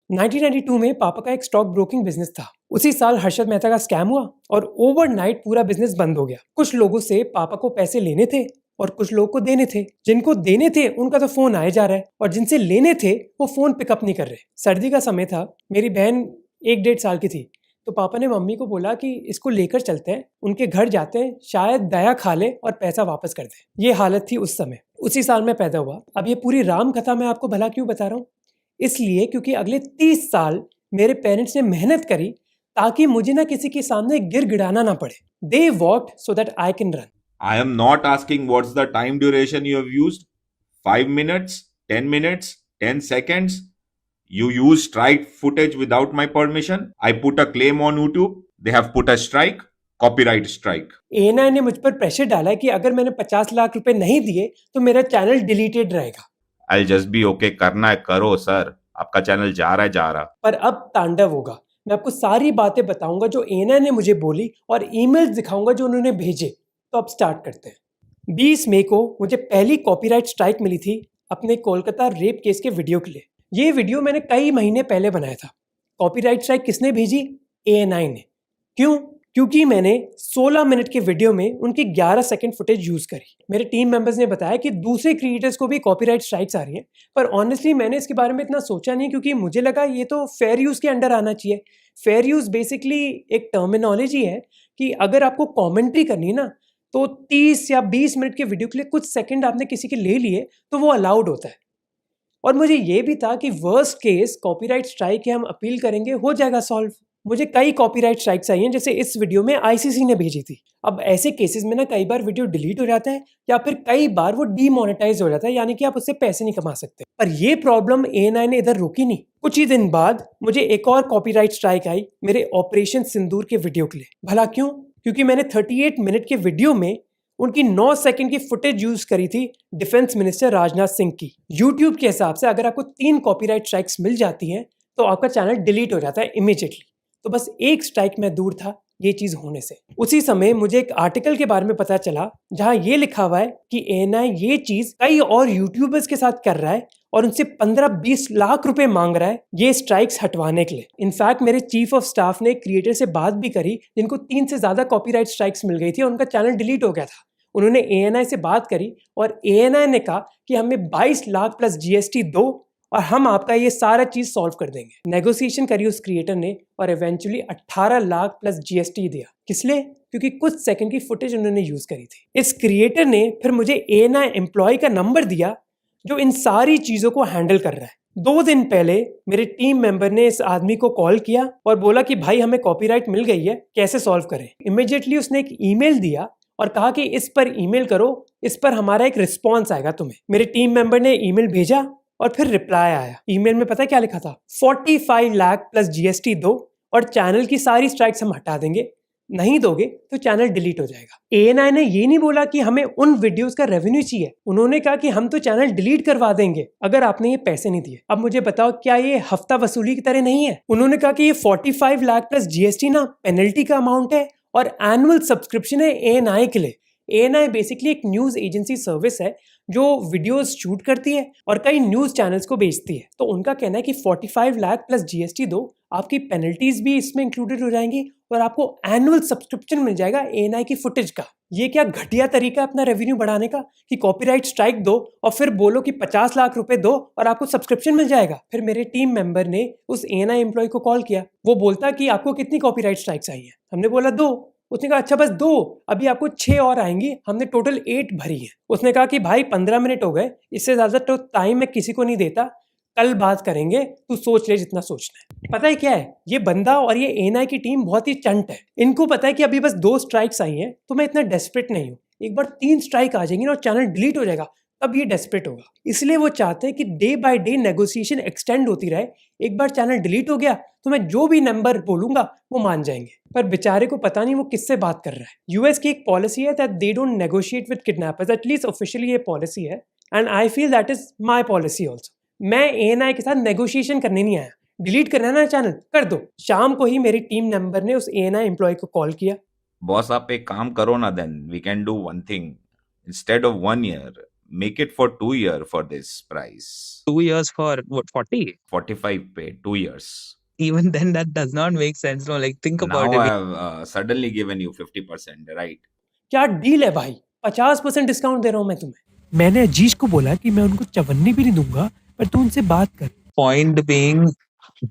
1992 में पापा का एक स्टॉक ब्रोकिंग बिजनेस था। उसी साल हर्षद मेहता का स्कैम हुआ और ओवरनाइट पूरा बिजनेस बंद हो गया। कुछ लोगों से पापा को पैसे लेने थे और कुछ लोगों को देने थे। जिनको देने थे उनका तो फोन आए जा रहा है और जिनसे लेने थे वो फोन पिकअप नहीं कर रहे। सर्दी का समय था, मेरी बहन 1-1.5 साल की थी, तो पापा ने मम्मी को बोला कि इसको लेकर चलते हैं, उनके घर जाते हैं, शायद दया खा ले और पैसा वापस कर दे। ये हालत थी उस समय। उसी साल में पैदा हुआ। अब ये पूरी राम कथा मैं आपको भला क्यों बता रहा हूँ? इसलिए क्योंकि अगले 30 साल मेरे पेरेंट्स ने मेहनत करी ताकि मुझे ना किसी के सामने गिर गिड़ाना ना पड़े। They walked so that I can run. I am not asking what's the time duration you have used. 5 minutes, 10 minutes, 10 seconds. You use strike footage without my permission. I put a claim on YouTube. They have put a strike. Copyright strike. ANI ने मुझ पर pressure डाला कि अगर मैंने 50 लाख रुपए नहीं दिए तो मेरा चैनल डिलीटेड रहेगा। I'll just be okay. करना है करो सर, आपका चैनल जा रहा है जा रहा। पर अब तांडव होगा। मैं आपको सारी बातें बताऊंगा जो ANI ने मुझे बोली और ईमेल्स दिखाऊंगा जो उन्होंने भेजे। तो अब स्टार्ट करते हैं। 20 मई को मुझे पहली कॉपीराइट स्ट्राइक मिली थी अपने कोलकाता रेप केस के वीडियो के लिए। ये वीडियो मैंने कई महीने पहले बनाया था। कॉपीराइट स्ट्राइक किसने भेजी? ANI ने। क्यों? क्योंकि मैंने 16 मिनट के वीडियो में उनकी 11 सेकंड फुटेज यूज करी। मेरे टीम मेंबर्स ने बताया कि दूसरे क्रिएटर्स को भी कॉपीराइट स्ट्राइक्स आ रही हैं, पर ऑनेस्टली मैंने इसके बारे में इतना सोचा नहीं क्योंकि मुझे लगा ये तो फेयर यूज के अंडर आना चाहिए। फेयर यूज बेसिकली एक टर्मिनोलॉजी है कि अगर आपको कॉमेंट्री करनी है ना, तो 30 या 20 मिनट के वीडियो के लिए कुछ सेकंड आपने किसी के ले लिए तो वो अलाउड होता है। और मुझे ये भी था कि वर्स्ट केस कॉपीराइट स्ट्राइक है, हम अपील करेंगे, हो जाएगा सॉल्व। मुझे कई कॉपीराइट स्ट्राइक्स आई हैं, जैसे इस वीडियो में ICC ने भेजी थी। अब ऐसे केसेस में ना कई बार वीडियो डिलीट हो जाता है या फिर कई बार वो डीमोनेटाइज हो जाता है, यानी कि आप उससे पैसे नहीं कमा सकते। पर ये प्रॉब्लम ANI ने इधर रोकी नहीं। कुछ ही दिन बाद मुझे एक और कॉपीराइट स्ट्राइक आई मेरे ऑपरेशन सिंदूर के वीडियो के लिए। भला क्यों? क्योंकि मैंने 38 मिनट के वीडियो में उनकी 9 सेकंड की फुटेज यूज करी थी डिफेंस मिनिस्टर राजनाथ सिंह की। यूट्यूब के हिसाब से अगर आपको 3 कॉपीराइट स्ट्राइक्स मिल जाती हैं तो आपका चैनल डिलीट हो जाता है इमीडिएटली। तो बस एक स्ट्राइक में दूर था ये चीज होने से। उसी समय मुझे एक आर्टिकल के बारे में पता चला जहां ये लिखा हुआ है कि ANI ये चीज कई और यूट्यूबर्स के साथ कर रहा है और उनसे 15-20 लाख रुपए मांग रहा है ये स्ट्राइक्स हटवाने के लिए। इनफैक्ट मेरे चीफ ऑफ स्टाफ ने क्रिएटर से बात भी करी जिनको 3 से ज्यादा कॉपीराइट स्ट्राइक्स मिल गई थी और उनका चैनल डिलीट हो गया था। उन्होंने ANI से बात करी और ANI ने कहा कि हमें 22 लाख प्लस GST दो और हम आपका ये सारा चीज सॉल्व कर देंगे। नेगोशिएशन करी उस क्रिएटर ने और इवेंचुअली 18 लाख प्लस GST दिया। किस लिए? क्योंकि कुछ सेकंड की फुटेज उन्होंने यूज करी थी। इस क्रिएटर ने फिर मुझे ANI एम्प्लॉय का नंबर दिया जो इन सारी चीजों को हैंडल कर रहा है। 2 दिन पहले मेरे टीम मेंबर ने इस आदमी को कॉल किया और बोला कि भाई हमें कॉपीराइट मिल गई है, कैसे सॉल्व करें। इमीडिएटली उसने एक ईमेल दिया और कहा कि इस पर ईमेल करो, इस पर हमारा एक रिस्पॉन्स आएगा तुम्हें। मेरे टीम मेंबर ने ईमेल भेजा और फिर रिप्लाई आया। ईमेल में पता है क्या लिखा था? 45 लाख प्लस GST दो और चैनल की सारी स्ट्राइक्स हम हटा देंगे, नहीं दोगे तो चैनल डिलीट हो जाएगा। ANI ने ये नहीं बोला कि हमें उन वीडियोस का रेवेन्यू चाहिए, उन्होंने कहा कि हम तो चैनल डिलीट करवा देंगे अगर आपने ये पैसे नहीं दिए। अब मुझे बताओ क्या ये हफ्ता वसूली की तरह नहीं है? उन्होंने कहा कि ये 45 लाख प्लस GST ना पेनल्टी का अमाउंट है और एनुअल सब्सक्रिप्शन है ANI के लिए। ANI बेसिकली एक न्यूज एजेंसी सर्विस है जो वीडियोस शूट करती है और कई न्यूज चैनल्स को बेचती है। तो उनका कहना है कि 45 लाख प्लस GST दो, आपकी पेनल्टीज भी इसमें इंक्लूडेड हो जाएंगी और आपको एनुअल सब्सक्रिप्शन मिल जाएगा ANI की फुटेज का। ये क्या घटिया तरीका है अपना रेवेन्यू बढ़ाने का कि कॉपीराइट स्ट्राइक दो और फिर बोलो कि 50 लाख रुपए दो और आपको सब्सक्रिप्शन मिल जाएगा। फिर मेरे टीम मेंबर ने उस ANI एम्प्लॉय को कॉल किया। वो बोलता कि आपको कितनी कॉपीराइट स्ट्राइक्स आई है? हमने बोला 2। उसने कहा अच्छा बस 2, अभी आपको 6 और आएंगी। हमने टोटल 8 भरी है। उसने कहा कि भाई 15 मिनट हो गए, इससे ज्यादा तो टाइम मैं किसी को नहीं देता, कल बात करेंगे, तू सोच ले जितना सोचना है। पता है क्या है, ये बंदा और ये ANI की टीम बहुत ही चंट है। इनको पता है कि अभी बस 2 स्ट्राइक्स आई हैं तो मैं इतना डेस्परेट नहीं हूँ। एक बार 3 स्ट्राइक आ जाएंगी ना और चैनल डिलीट हो जाएगा, तब ये डेस्परेट होगा। इसलिए वो चाहते हैं कि day by day negotiation extend होती रहे। एक बार चैनल डिलीट हो गया तो मैं जो भी नंबर बोलूंगा वो मान जाएंगे। पर बेचारे को पता नहीं वो किससे बात कर रहा है। यूएस की एक पॉलिसी है that they don't negotiate with kidnappers, at least officially ये पॉलिसी है and I feel that is my policy also. मैं ANI के साथ नेगोशिएशन करने नहीं आया। डिलीट करना है ना चैनल, कर दो। शाम को ही मेरी टीम मेंबर ने उस ANI एम्प्लॉय को कॉल किया। बॉस आप एक काम करो ना, then we can do one thing. Instead of 1 year make it for 2 year for this price. 2 years for what, 40? 45 pay, 2 years. Even then, that does not make sense. No, like think Now about I it. have suddenly given you 50%, right? क्या deal है भाई, 50% discount दे रहा हूँ मैं तुम्हें। मैंने अजीज को बोला कि मैं उनको चवन्नी भी नहीं दूंगा, पर तू उनसे बात कर। Point being,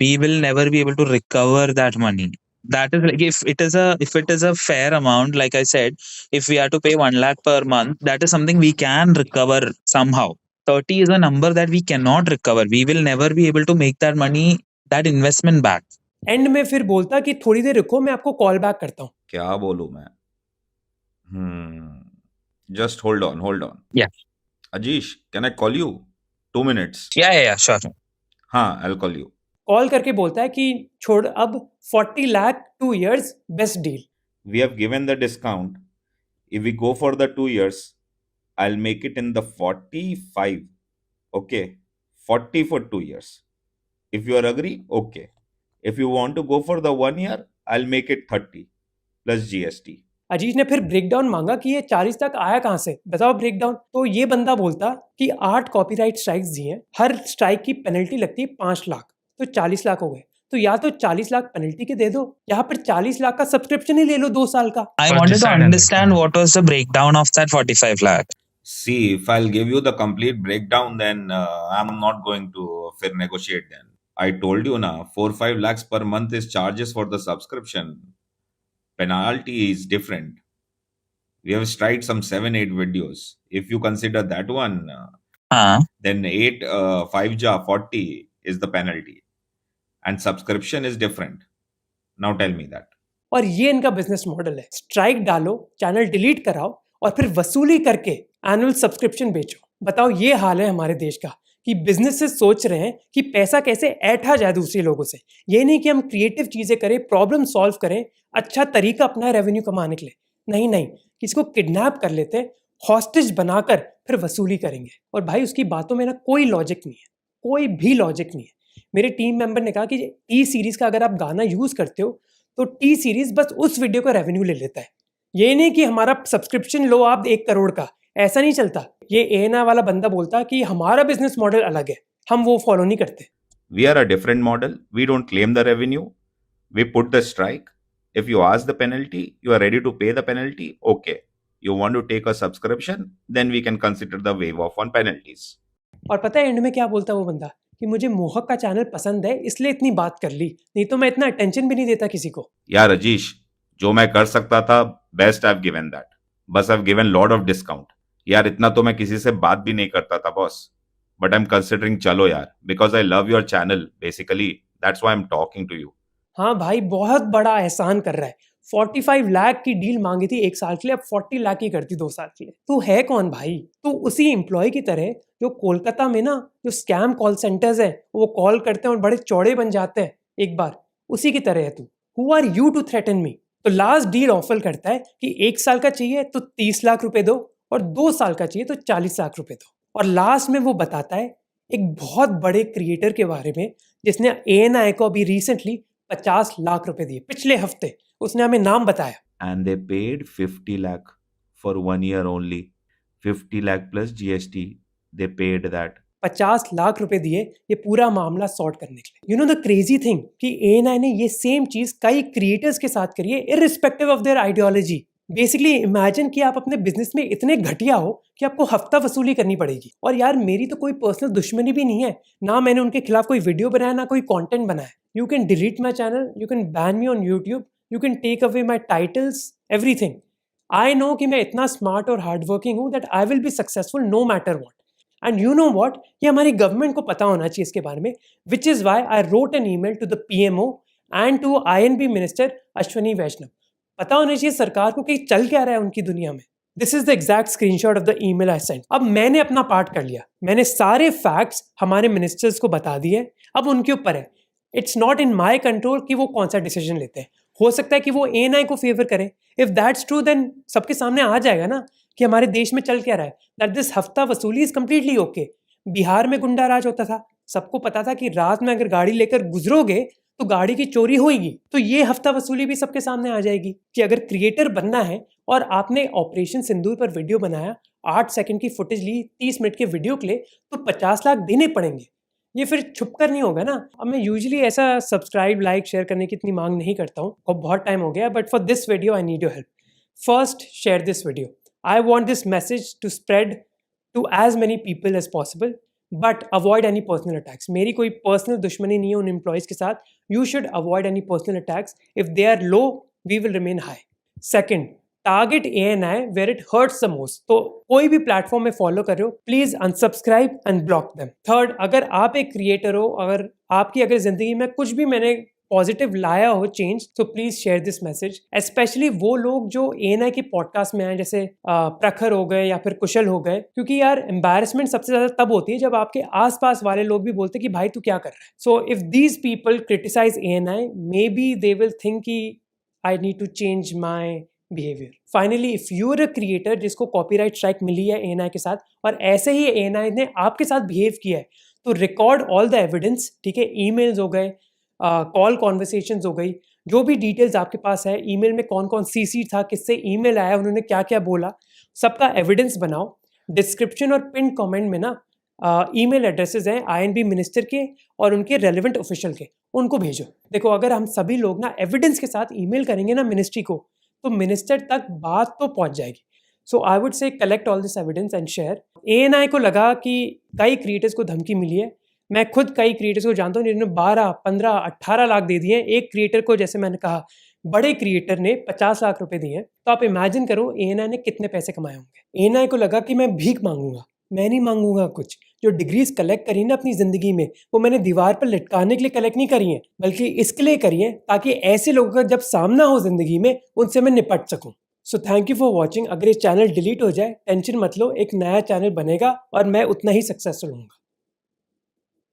we will never be able to recover that money. That is like if it is a fair amount, like I said, if we are to pay 1 lakh per month, that is something we can recover somehow. 30 is a number that we cannot recover. We will never be able to make that money, that investment back. And में फिर बोलता कि थोड़ी देर रुको, मैं आपको call back करता हूँ। क्या बोलूं मैं? Just hold on. Yeah. Ajish, can I call you? 2 minutes. Yeah, sure. हाँ, I'll call you. कॉल करके बोलता है कि छोड़, अब 40 lakh 2 years best deal. We have given the discount. If we go for the 2 years, I'll make it in the 45. Okay, 40 for 2 years. If you are agree, okay. If you want to go for the 1 year, I'll make it 30 plus GST. अजीज ने फिर breakdown मांगा कि ये 40 तक आया कहाँ से, बताओ ब्रेकडाउन। तो ये बंदा बोलता कि 8 कॉपीराइट स्ट्राइक्स दिए हैं, हर स्ट्राइक की पेनल्टी लगती है 5 लाख, तो 40 लाख हो गए। तो या तो 40 लाख पेनल्टी के दे दो, या फिर 40 लाख का सब्सक्रिप्शन ही ले लो 2 साल का। I wanted to understand what was the breakdown of that 45 lakh. See, if I'll give you the complete breakdown, then I'm not going to fair negotiate then. I told you now, 4-5 lakhs per month is charges for the subscription. Penalty is different. We have striked some 7-8 videos. If you consider that one, then 5 ja 40 is the penalty. And subscription is different. Now tell me that. और ये इनका business model है, strike डालो, channel delete कराओ और फिर वसूली करके एनुअल सब्सक्रिप्शन बेचो। बताओ, ये हाल है हमारे देश का कि बिजनेसेस सोच रहे हैं कि पैसा कैसे ऐंठा जाए दूसरे लोगों से। ये नहीं कि हम क्रिएटिव चीजें करें, प्रॉब्लम सॉल्व करें, अच्छा तरीका अपना रेवेन्यू कमाने के लिए। नहीं, किसी को किडनैप कर लेते हैं, हॉस्टेज बनाकर फिर वसूली करेंगे। और भाई उसकी बातों में ना कोई लॉजिक नहीं है, कोई भी लॉजिक नहीं है। मेरे टीम मेंबर ने कहा कि टी सीरीज का अगर आप गाना यूज करते हो तो टी सीरीज बस उस वीडियो का रेवेन्यू ले लेता है। ये नहीं कि हमारा सब्सक्रिप्शन लो आप 1 करोड़ का, ऐसा नहीं चलता। ये एना वाला बंदा बोलता कि हमारा बिजनेस मॉडल अलग है, हम वो फॉलो नहीं करते। We are a different model. We don't claim the revenue. We put the strike. If you ask the penalty, you are ready to pay the penalty. Okay. You want to take a subscription, then we can consider the waive off on penalties. और पता है and में क्या बोलता है वो बंदा कि मुझे मोहक का चैनल पसंद है इसलिए इतनी बात कर ली, नहीं तो मैं इतना अटेंशन भी नहीं देता किसी को। यार अजीश, जो मैं कर सकता था best I have given that. बस I have given lot of discount. यार इतना तो मैं किसी से बात भी नहीं करता था boss, but I am considering चलो यार, because I love your channel basically, that's why I am talking to you. हाँ भाई, बहुत बड़ा एहसान कर रहा है। 45 लाख की डील मांगी थी 1 साल के लिए, अब 40 लाख की करती 2 साल के लिए। तू है कौन भाई? तू उसी एम्प्लॉय की तरह जो कोलकाता में ना जो स्कैम कॉल सेंटर्स हैं वो कॉल करते हैं और बड़े चौड़े बन जाते हैं एक बार, उसी की तरह है तू। Who are you to threaten me? तो लास्ट डील ऑफर करता है कि 1 साल का चाहिए तो 30 लाख रुपए दो और 2 साल का चाहिए तो 40 लाख रुपए दो। और लास्ट में वो बताता है एक बहुत बड़े क्रिएटर के बारे में जिसने ANI को अभी रिसेंटली 50 लाख रुपए दिए, पिछले हफ्ते उसने हमें नाम बताया। And they paid 50 lakh for 1 year only. 50 lakh plus GST. They paid that. 50 lakh रुपए दिए ये पूरा मामला सॉर्ट करने के लिए। You know the crazy thing कि ANI ने ये सेम चीज कई क्रिएटर्स के साथ करी है, irrespective of their ideology. Basically imagine कि आप अपने बिजनेस में इतने घटिया हो कि आपको हफ्ता वसूली करनी पड़ेगी। और यार मेरी तो कोई पर्सनल दुश्मनी भी नहीं है, ना मैंने उनके खिलाफ कोई वीडियो बनाया ना कोई कंटेंट बनाया। You can delete my channel, you can ban me on YouTube, you can take away my titles, everything. I know कि मैं इतना स्मार्ट और हार्ड वर्किंग हूँ that I will be successful no matter what. And you know what, ये हमारी government को पता होना चाहिए इसके बारे में, which is why I wrote an email to the PMO and to INB minister Ashwini Vaishnaw. पता होना चाहिए सरकार को कि चल क्या रहा है उनकी दुनिया में। This is the exact screenshot of the email I sent. अब मैंने अपना पार्ट कर लिया, मैंने सारे फैक्ट्स हमारे मिनिस्टर्स को बता दिए, अब उनके ऊपर है। It's not in my control कि वो कौन सा डिसीजन लेते हैं। हो सकता है कि वो ANI को फेवर करें। इफ दैट्स ट्रू देन सबके सामने आ जाएगा ना कि हमारे देश में चल क्या रहा है, दैट दिस हफ्ता वसूली इज कम्प्लीटली ओके। बिहार में गुंडा राज होता था, सबको पता था कि रात में अगर गाड़ी लेकर गुजरोगे तो गाड़ी की चोरी होगी। तो ये हफ्ता वसूली भी सबके सामने आ जाएगी कि अगर क्रिएटर बनना है और आपने ऑपरेशन सिंदूर पर वीडियो बनाया, 8 सेकंड की फुटेज ली, 30 मिनट के वीडियो के लिए, तो 50 लाख देने पड़ेंगे। ये फिर छुप कर नहीं होगा ना। अब मैं यूजुअली ऐसा सब्सक्राइब, लाइक, शेयर करने की इतनी मांग नहीं करता हूँ और बहुत टाइम हो गया, but for this video I need your help. First, share this video. I want this message to spread to as many people as possible, but avoid any personal attacks. मेरी कोई पर्सनल दुश्मनी नहीं है उन employees के साथ। You should avoid any personal attacks. If they are low, we will remain high. Second, target ANI where it hurts the most. तो कोई भी प्लेटफॉर्म में फॉलो कर रहे हो, please unsubscribe and block them. Third, अगर आप एक क्रिएटर हो, अगर जिंदगी में कुछ भी मैंने पॉजिटिव लाया हो चेंज, तो please share this message. Specially वो लोग जो ANI के पॉडकास्ट में आए, जैसे प्रखर हो गए या फिर कुशल हो गए, क्योंकि यार एम्बैरेसमेंट सबसे ज्यादा तब होती है जब आपके आसपास वाले लोग भी बोलते कि भाई तू क्या कर रहा है। So if these people criticise ANI, maybe they will think कि I need to change my behaviour. Finally, if you are a creator जिसको कॉपीराइट स्ट्राइक मिली है ANI के साथ, और ऐसे ही ANI ने आपके साथ बिहेव किया है, तो रिकॉर्ड ऑल द एविडेंस। ठीक है, ईमेल्स हो गए, कॉल कॉन्वर्सेशंस हो गई, जो भी डिटेल्स आपके पास है, ईमेल में कौन कौन CC था, किससे ईमेल आया, उन्होंने क्या क्या बोला, सबका एविडेंस बनाओ। डिस्क्रिप्शन और पिन कमेंट में ना ईमेल एड्रेसेस हैं INB मिनिस्टर के और उनके रेलिवेंट ऑफिशियल के, उनको भेजो। देखो, अगर हम सभी लोग ना एविडेंस के साथ ईमेल करेंगे ना मिनिस्ट्री को, तो मिनिस्टर तक बात तो पहुंच जाएगी। So I would say collect all this evidence and share. ANI को लगा कि कई क्रिएटर्स को धमकी मिली है। मैं खुद कई क्रिएटर्स को जानता हूँ जिन्होंने 12, 15, 18 लाख दे दिए। एक क्रिएटर को, जैसे मैंने कहा, बड़े क्रिएटर ने 50 लाख रुपए दिए। तो आप इमेजिन करो ANI ने कितने पैसे कमाए होंगे। ANI को लगा कि मैं भीख मांगूंगा, मैं नहीं मांगूंगा कुछ। जो डिग्रीज कलेक्ट करी ना अपनी जिंदगी में, वो मैंने दीवार पर लटकाने के लिए कलेक्ट नहीं करी है, बल्कि इसके लिए करी है ताकि ऐसे लोगों का जब सामना हो जिंदगी में, उनसे मैं निपट सकूं। So thank you for watching. अगर ये चैनल डिलीट हो जाए, टेंशन मत लो, एक नया चैनल बनेगा और मैं उतना ही सक्सेसफुल हूँ।